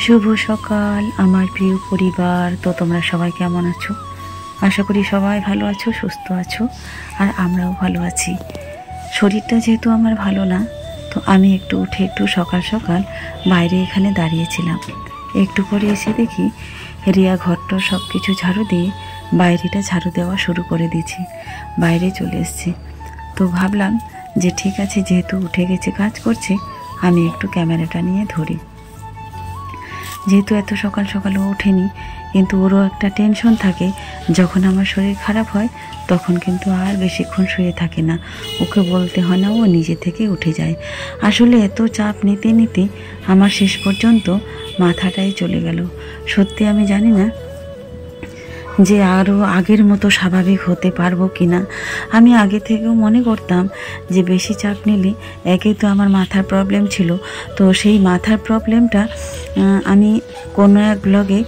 শুভ সকাল আমার প্রিয় পরিবার। তো তোমরা সবাই কেমন আছো? আশা করি সবাই ভালো আছো, সুস্থ আছো, আর আমরাও ভালো আছি। শরীরটা যেহেতু আমার ভালো না, তো আমি একটু সকাল সকাল বাইরে এখানে দাঁড়িয়েছিলাম। একটু পরে এসে দেখি রিয়া ঘরটা সব কিছু ঝাড়ু দিয়ে বাইরেটা ঝাড়ু দেওয়া শুরু করে দিয়েছি। বাইরে চলে এসেছি, তো ভাবলাম যে ঠিক আছে, যেহেতু উঠে গেছে, কাজ করছে, আমি একটু ক্যামেরাটা নিয়ে ধরি। যেহেতু এত সকাল সকালও ওঠেনি, কিন্তু ওরও একটা টেনশন থাকে। যখন আমার শরীর খারাপ হয় তখন কিন্তু আর বেশিক্ষণ শুয়ে থাকে না, ওকে বলতে হয় না, ও নিজে থেকে উঠে যায়। আসলে এত চাপ নিতে নিতে আমার শেষ পর্যন্ত মাথাটাই চলে গেল। সত্যি আমি জানি না যে আরও আগের মতো স্বাভাবিক হতে পারবো কি না। আমি আগে থেকেও মনে করতাম যে বেশি চাপ নিলে, একে তো আমার মাথার প্রবলেম ছিল, তো সেই মাথার প্রবলেমটা আমি কোনো এক ব্লগে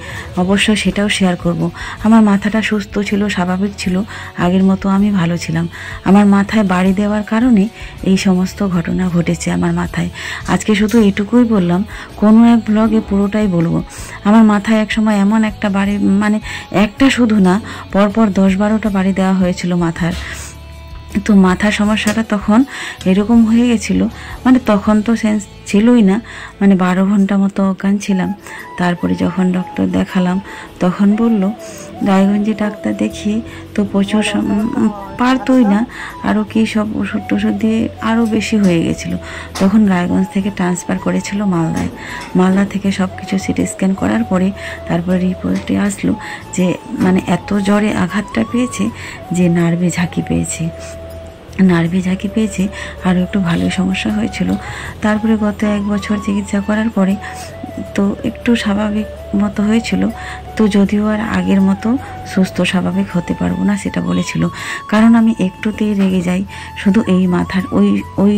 অবশ্য সেটাও শেয়ার করব। আমার মাথাটা সুস্থ ছিল, স্বাভাবিক ছিল, আগের মতো আমি ভালো ছিলাম। আমার মাথায় বাড়ি দেওয়ার কারণে এই সমস্ত ঘটনা ঘটেছে আমার মাথায়। আজকে শুধু এটুকুই বললাম, কোনো এক ব্লগে পুরোটাই বলবো। আমার মাথায় একসময় এমন একটা বাড়ি, মানে একটা শুধু না, পরপর 10-12টা বাড়ি দেওয়া হয়েছিল মাথার। তো মাথার সমস্যাটা তখন এরকম হয়ে গেছিলো, মানে তখন তো সেন্স ছিলই না, মানে 12 ঘন্টা মতো অজ্ঞান ছিলাম। তারপরে যখন ডক্টর দেখালাম তখন বলল, রায়গঞ্জে ডাক্তার দেখিয়ে তো প্রচুর পারতই না, আরও কী সব ওষুধ টষুধ দিয়ে আরও বেশি হয়ে গেছিলো। তখন রায়গঞ্জ থেকে ট্রান্সফার করেছিল মালদায়। মালদা থেকে সব কিছু সিটি স্ক্যান করার পরে তারপরে রিপোর্টে আসলো যে মানে এত জ্বরে আঘাতটা পেয়েছে যে নার্ভে ঝাঁকি পেয়েছে। আরও একটু ভালোই সমস্যা হয়েছিল। তারপরে গত 1 বছর চিকিৎসা করার পরে তো একটু স্বাভাবিক মতো হয়েছিল। তো যদিও আর আগের মতো সুস্থ স্বাভাবিক হতে পারবো না সেটা বলেছিল, কারণ আমি একটুতেই রেগে যাই শুধু এই মাথার ওই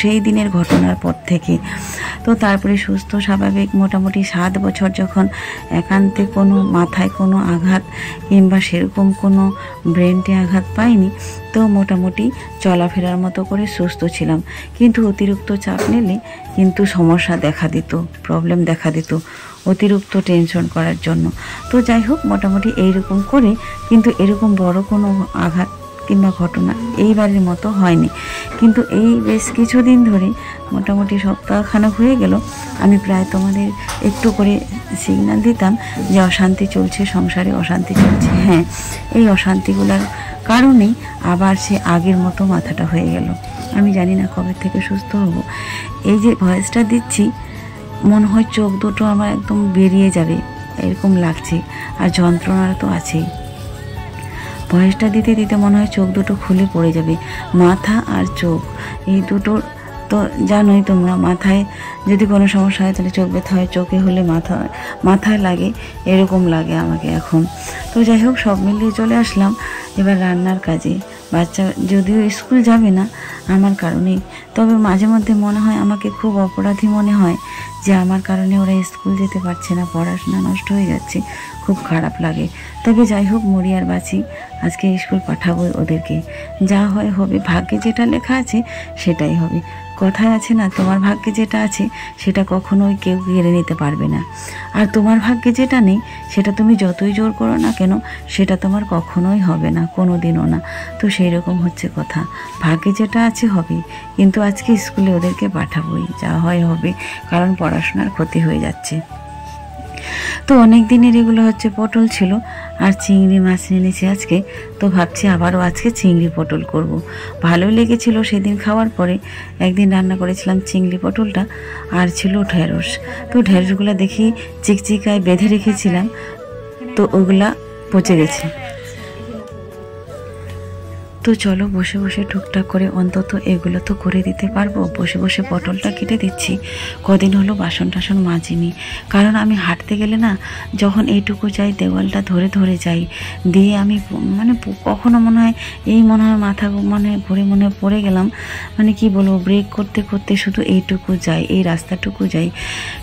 সেই দিনের ঘটনার পর থেকে। তো তারপরে সুস্থ স্বাভাবিক মোটামুটি 7 বছর যখন একান্তে কোনো মাথায় কোনো আঘাত কিংবা সেরকম কোনো ব্রেনটে আঘাত পাইনি, তো মোটামুটি চলাফেরার মতো করে সুস্থ ছিলাম। কিন্তু অতিরিক্ত চাপ নিলে কিন্তু সমস্যা দেখা দিত, প্রবলেম দেখা দিত, অতিরিক্ত টেনশন করার জন্য। তো যাই হোক, মোটামুটি এইরকম করে, কিন্তু এরকম বড় কোনো আঘাত কিংবা ঘটনা এইবারের মতো হয়নি। কিন্তু এই বেশ কিছুদিন ধরে, মোটামুটি সপ্তাহখানেক হয়ে গেল, আমি প্রায় তোমাদের একটু করে সিগন্যাল দিতাম যে অশান্তি চলছে, সংসারে অশান্তি চলছে। হ্যাঁ, এই অশান্তিগুলোর কারণেই আবার সে আগের মতো মাথাটা হয়ে গেল। আমি জানি না কবে থেকে সুস্থ হব। এই যে ভয়েসটা দিচ্ছি, মনে হয় চোখ দুটো আমার একদম বেরিয়ে যাবে এরকম লাগছে, আর যন্ত্রণা তো আছেই। ভয়েসটা দিতে দিতে মনে হয় চোখ দুটো খুলে পড়ে যাবে। মাথা আর চোখ এই দুটো তো জানোই তোমরা, মাথায় যদি কোনো সমস্যা হয় তাহলে চোখ ব্যথা হয়, চোখে হলে মাথায় লাগে, এরকম লাগে আমাকে এখন। তো যাই হোক, সব মিলিয়ে চলে আসলাম এবার রান্নার কাজে। বাচ্চা যদিও স্কুল যাবে না আমার কারণেই, তবে মাঝে মধ্যে মনে হয় আমাকে খুব অপরাধী মনে হয় যে আমার কারণে ওরা স্কুল যেতে পারছে না, পড়াশোনা নষ্ট হয়ে যাচ্ছে, খুব খারাপ লাগে। তবে যাই হোক, মরি আর বাঁচি, আজকে স্কুল পাঠাবো ওদেরকে। যা হয় হবে, ভাগ্যে যেটা লেখা আছে সেটাই হবে। কথায় আছে না, তোমার ভাগ্যে যেটা আছে সেটা কখনোই কেউ কেড়ে নিতে পারবে না, আর তোমার ভাগ্যে যেটা নেই সেটা তুমি যতই জোর করো না কেন সেটা তোমার কখনোই হবে না, কোনো দিনও না। তো সেই রকম হচ্ছে কথা, ভাগ্যে যেটা আছে হবে, কিন্তু আজকে স্কুলে ওদেরকে পাঠাবোই, যা হয় হবে, কারণ পড়াশোনার ক্ষতি হয়ে যাচ্ছে। তো অনেক দিনের এগুলো হচ্ছে পটল ছিল, আর চিংড়ি মাছ এনেছি আজকে। তো ভাবছি আবারও আজকে চিংড়ি পটল করব। ভালোই লেগেছিল সেদিন খাওয়ার পরে। একদিন রান্না করেছিলাম চিংড়ি পটলটা, আর ছিল ঢেঁড়স। তো ঢেঁড়সগুলো দেখি চিকচিকায় বেঁধে রেখেছিলাম, তো ওগুলা পচে গেছে। তো চলো বসে বসে টুকটাক করে অন্তত এগুলো তো করে দিতে পারবো। বসে বসে পটলটা কেটে দিচ্ছি। কদিন হলো বাসন টাসন মাজিনি, কারণ আমি হাঁটতে গেলে না, যখন এইটুকু যাই দেওয়ালটা ধরে ধরে যাই, দিয়ে আমি মানে কখনো মনে হয় মাথা ঘুরে পড়ে গেলাম, মানে কি বলবো, ব্রেক করতে করতে শুধু এইটুকু যাই, এই রাস্তাটুকু যাই।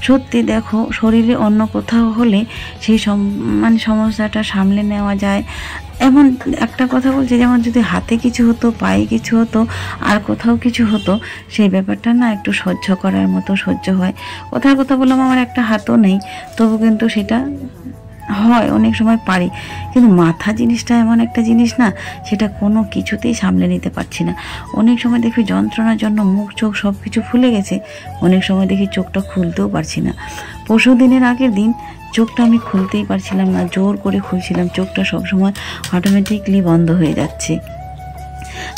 সত্যি দেখো, শরীরে অন্য কোথাও হলে সেই সমস্যাটা সামলে নেওয়া যায়, এমন একটা কথা বলছি, যেমন যদি হাতে কিছু হতো, পায়ে কিছু হতো, আর কোথাও কিছু হতো, সেই ব্যাপারটা না একটু সহ্য করার মতো সহ্য হয়। কথার কথা বললাম, আমার একটা হাতও নেই, তবু কিন্তু সেটা হয়, অনেক সময় পারি। কিন্তু মাথা জিনিসটা এমন একটা জিনিস না, সেটা কোনো কিছুতেই সামলে নিতে পারছি না। অনেক সময় দেখি যন্ত্রণার জন্য মুখ চোখ সব কিছু ফুলে গেছে, অনেক সময় দেখি চোখটা খুলতেও পারছি না। পরশু দিনের আগের দিন চোখটা আমি খুলতেই পারছিলাম না, জোর করে খুলছিলাম, চোখটা সবসময় অটোমেটিকলি বন্ধ হয়ে যাচ্ছে।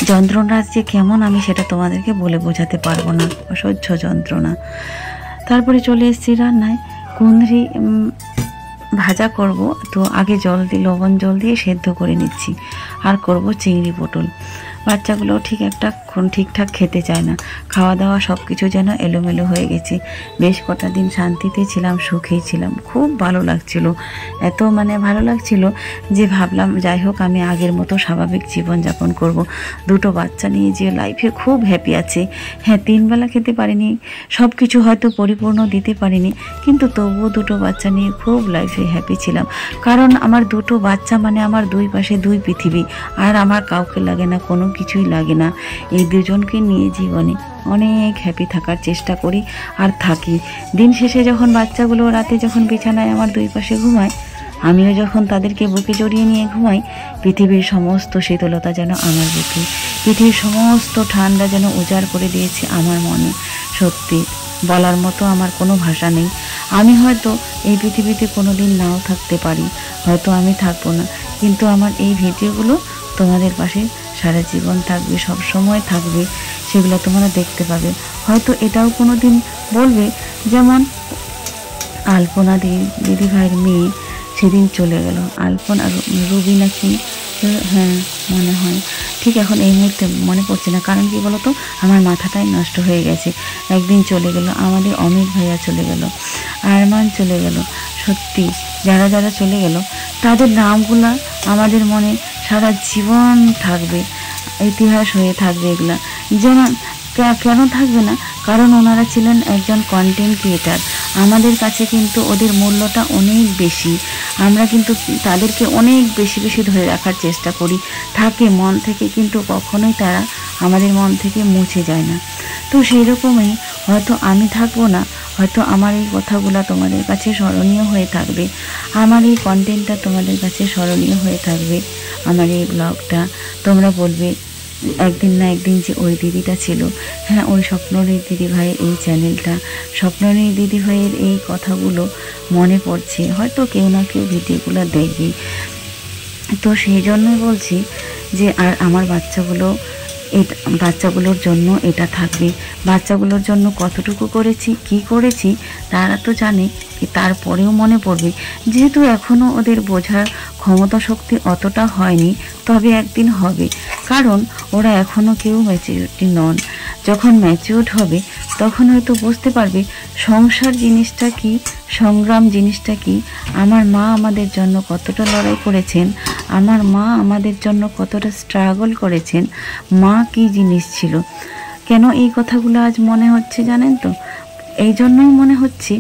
যন্ত্রণা যে কেমন আমি সেটা তোমাদেরকে বলে বোঝাতে পারবো না, অসহ্য যন্ত্রণা। তারপরে চলে এসেছি রান্নায়, কুঁদরি ভাজা করব। তো আগে লবণ জল দিয়ে সেদ্ধ করে নিচ্ছি, আর করব চিংড়ি পটল। বাচ্চাগুলো ঠিকঠাক খেতে চায় না, খাওয়া দাওয়া সব কিছু যেন এলোমেলো হয়ে গেছে। বেশ কটা দিন শান্তিতে ছিলাম, সুখেই ছিলাম, খুব ভালো লাগছিল। এত ভালো লাগছিল যে ভাবলাম যাই হোক, আমি আগের মতো স্বাভাবিক জীবনযাপন করব। দুটো বাচ্চা নিয়ে যে লাইফে খুব হ্যাপি আছে। হ্যাঁ, 3 বেলা খেতে পারিনি, সব কিছু হয়তো পরিপূর্ণ দিতে পারিনি, কিন্তু তবুও দুটো বাচ্চা নিয়ে খুব লাইফে হ্যাপি ছিলাম। কারণ আমার দুটো বাচ্চা আমার 2 পাশে 2 পৃথিবী, আর আমার কাউকে লাগে না, কোনো কিছুই লাগে না। এই দুজনকে নিয়ে জীবনে অনেক হ্যাপি থাকার চেষ্টা করি আর থাকি। দিন শেষে যখন বাচ্চাগুলো রাতে যখন বিছানায় আমার 2 পাশে ঘুমায়, আমিও যখন তাদেরকে বুকে জড়িয়ে নিয়ে ঘুমাই, পৃথিবীর সমস্ত শীতলতা যেন আমার বুকে, পৃথিবীর সমস্ত ঠান্ডা যেন উজাড় করে দিয়েছে আমার মনে। সত্যি বলার মতো আমার কোনো ভাষা নেই। আমি হয়তো এই পৃথিবীতে কোনো দিন নাও থাকতে পারি, হয়তো আমি থাকবো না, কিন্তু আমার এই ভিডিওগুলো তোমাদের পাশে সারা জীবন থাকবে, সব সময় থাকবে, সেগুলো তোমরা দেখতে পাবে। হয়তো এটাও কোনো দিন বলবে, যেমন আলপনা দিদি ভাইয়ের মেয়ে সেদিন চলে গেল, আলপনা রুবি নাকি, হ্যাঁ মনে হয়, ঠিক এখন এই মুহূর্তে মনে পড়ছে না। কারণ কি বলতো, আমার মাথাটাই নষ্ট হয়ে গেছে। একদিন চলে গেল, আমাদের অমিত ভাইয়া চলে গেল, আরমান চলে গেল। সত্যি যারা যারা চলে গেল, তাদের নামগুলা আমাদের মনে সারা জীবন থাকবে, ইতিহাস হয়ে থাকবে এগুলা। যেমন কেন থাকবে না, কারণ ওনারা ছিলেন একজন কন্টেন্ট ক্রিয়েটার। আমাদের কাছে কিন্তু ওদের মূল্যটা অনেক বেশি, আমরা কিন্তু তাদেরকে অনেক বেশি বেশি ধরে রাখার চেষ্টা করি, থাকে মন থেকে, কিন্তু কখনোই তারা আমাদের মন থেকে মুছে যায় না। তো সেই রকমই হয়তো আমি থাকবো না, হয়তো আমার এই কথাগুলো তোমাদের কাছে স্মরণীয় হয়ে থাকবে, আমার এই কন্টেন্টটা তোমাদের কাছে স্মরণীয় হয়ে থাকবে, আমার এই ব্লগটা। তোমরা বলবে একদিন না একদিন যে ওই দিদিটা ছিল, হ্যাঁ ওই স্বপ্ননীর দিদি ভাইয়ের এই চ্যানেলটা, স্বপ্ননীর দিদি ভাইয়ের এই কথাগুলো মনে পড়ছে, হয়তো কেউ না কেউ ভিডিওগুলো দেখবে। তো সেই জন্যই বলছি যে আর আমার বাচ্চাগুলোর জন্য এটা থাকবে। বাচ্চাগুলোর জন্য কতটুকু করেছি, কি করেছি তারা তো জানে, তারপরেও মনে পড়বে। যেহেতু এখনও ওদের বোঝার ক্ষমতা শক্তি অতটা হয়নি, তবে একদিন হবে, কারণ ওরা এখনও কেউ ম্যাচিউরিটি নন। যখন ম্যাচিউরড হবে তখন হয়তো বুঝতে পারবে সংসার জিনিসটা কি, সংগ্রাম জিনিসটা কি, আমার মা আমাদের জন্য কতটা লড়াই করেছেন, আমার মা আমাদের জন্য কতটা স্ট্রাগল করেছেন, মা কি জিনিস ছিল। কেন এই কথাগুলো আজ মনে হচ্ছে জানেন তো? এই জন্যই মনে হচ্ছে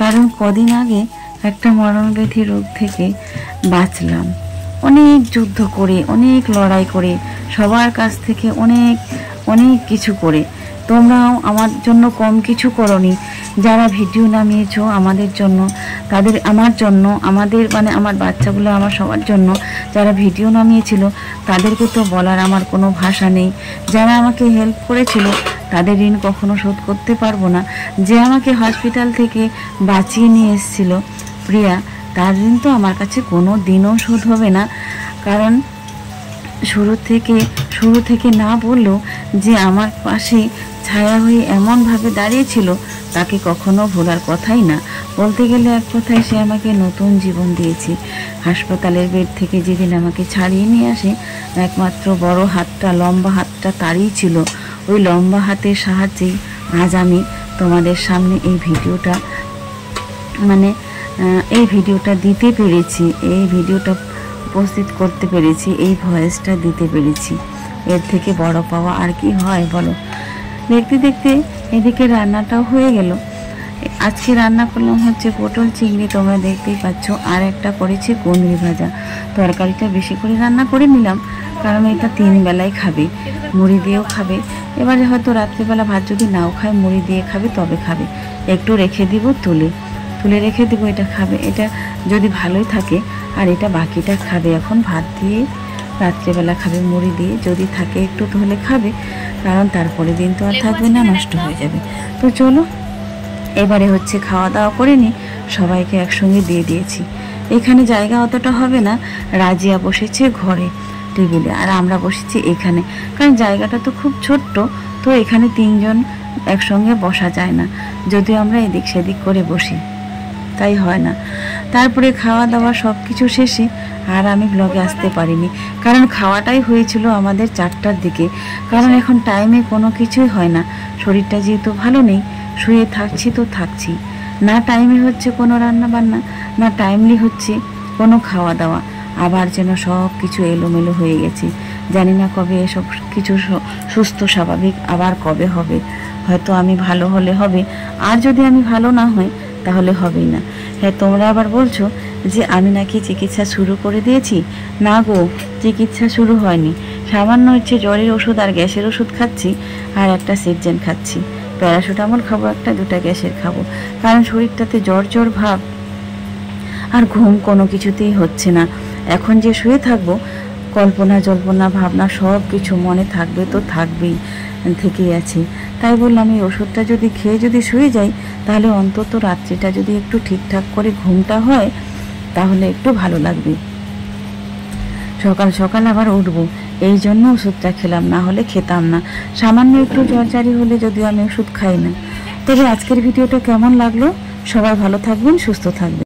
কারণ কদিন আগে একটা মরণব্যাধি রোগ থেকে বাঁচলাম, অনেক যুদ্ধ করে, অনেক লড়াই করে, সবার কাছ থেকে অনেক অনেক কিছু করে। তোমরাও আমার জন্য কম কিছু করনি, যারা ভিডিও নামিয়েছো আমাদের জন্য, আমার জন্য, আমাদের আমার বাচ্চাগুলো, আমার সবার জন্য যারা ভিডিও নামিয়েছিল, তাদেরকে তো বলার আমার কোনো ভাষা নেই। যারা আমাকে হেল্প করেছিল তাদের ঋণ কখনো শোধ করতে পারবো না। যে আমাকে হসপিটাল থেকে বাঁচিয়ে নিয়ে এসেছিল প্রিয়া, তার ঋণ তো আমার কাছে কোনো দিনও শোধ হবে না। কারণ শুরু থেকে না বললেও যে আমার পাশে ছায়া হয়ে এমনভাবে দাঁড়িয়েছিল, তাকে কখনো ভোলার কথাই না। বলতে গেলে এক কথায় সে আমাকে নতুন জীবন দিয়েছে। হাসপাতালের বেড থেকে যেদিন আমাকে ছাড়িয়ে নিয়ে আসে, একমাত্র বড় হাতটা, লম্বা হাতটা তারই ছিল। ওই লম্বা হাতের সাহায্যেই আজ আমি তোমাদের সামনে এই ভিডিওটা দিতে পেরেছি, এই ভিডিওটা উপস্থিত করতে পেরেছি, এই ভয়েসটা দিতে পেরেছি। এর থেকে বড় পাওয়া আর কি হয় বলো? দেখতে দেখতে এদিকে রান্নাটাও হয়ে গেল। আজকে রান্না করলাম হচ্ছে পটল চিংড়ি, তোমরা দেখতেই পাচ্ছ, আর একটা করেছি কুঁদরি ভাজা। তরকারিটা বেশি করে রান্না করে নিলাম, কারণ এটা 3 বেলায় খাবে, মুড়ি দিয়েও খাবে। এবারে হয়তো রাত্রিবেলা ভাত যদি নাও খায়, মুড়ি দিয়ে খাবে, তবে খাবে। একটু রেখে দিব, তুলে রেখে দিব, এটা খাবে। এটা যদি ভালোই থাকে, আর এটা বাকিটা খাবে এখন ভাত দিয়ে, রাত্রিবেলা খাবে মুড়ি দিয়ে। যদি থাকে একটু তাহলে খাবে, কারণ তারপরে দিন তো আর থাকবে না, নষ্ট হয়ে যাবে। তো চলো এবারে হচ্ছে খাওয়া দাওয়া করে নিই, সবাইকে একসঙ্গে দিয়ে দিয়েছি। এখানে জায়গা অতটা হবে না, রাজিয়া বসেছে ঘরে টেবিলে, আর আমরা বসেছি এখানে, কারণ জায়গাটা তো খুব ছোট্ট, তো এখানে 3 জন একসঙ্গে বসা যায় না, যদিও আমরা এদিক সেদিক করে বসি, তাই হয় না। তারপরে খাওয়া দাওয়া সব কিছু শেষে আর আমি ব্লগে আসতে পারিনি, কারণ খাওয়াটাই হয়েছিল আমাদের 4টার দিকে। কারণ এখন টাইমে কোনো কিছুই হয় না, শরীরটা যেহেতু ভালো নেই, শুয়ে থাকছি তো থাকছি, না টাইমে হচ্ছে কোনো রান্না বান্না, না টাইমলি হচ্ছে কোনো খাওয়া দাওয়া। আবার যেন সব কিছু এলোমেলো হয়ে গেছে, জানি না কবে এসব কিছু সুস্থ স্বাভাবিক আবার কবে হবে। হয়তো আমি ভালো হলে হবে, আর যদি আমি ভালো না হই তাহলে হবেই না। হ্যাঁ, তোমরা আবার বলছো যে আমি নাকি চিকিৎসা শুরু করে দিয়েছি। না গো, চিকিৎসা শুরু হয়নি, সামান্য হচ্ছে জ্বরের ওষুধ আর গ্যাসের ওষুধ খাচ্ছি, আর একটা সিটজেন খাচ্ছি, প্যারাসিটামল খাবো, একটা 2টা গ্যাসের খাবো, কারণ শরীরটাতে জ্বর ভাব, আর ঘুম কোনো কিছুতেই হচ্ছে না। এখন যে শুয়ে থাকবো, কল্পনা জল্পনা ভাবনা সব কিছু মনে থাকবে তো থাকবেই, থেকেই আছে। তাই বললাম এই ওষুধটা যদি খেয়ে যদি শুয়ে যাই, তাহলে অন্তত রাত্রিটা যদি একটু ঠিকঠাক করে ঘুমটা হয়, তাহলে একটু ভালো লাগবে, সকাল সকাল আবার উঠবো। এই জন্য ওষুধটা খেলাম, না হলে খেতাম না। সামান্য একটু জ্বরজারি হলে যদিও আমি ওষুধ খাই না। তবে আজকের ভিডিওটা কেমন লাগলো, সবাই ভালো থাকবেন, সুস্থ থাকবেন।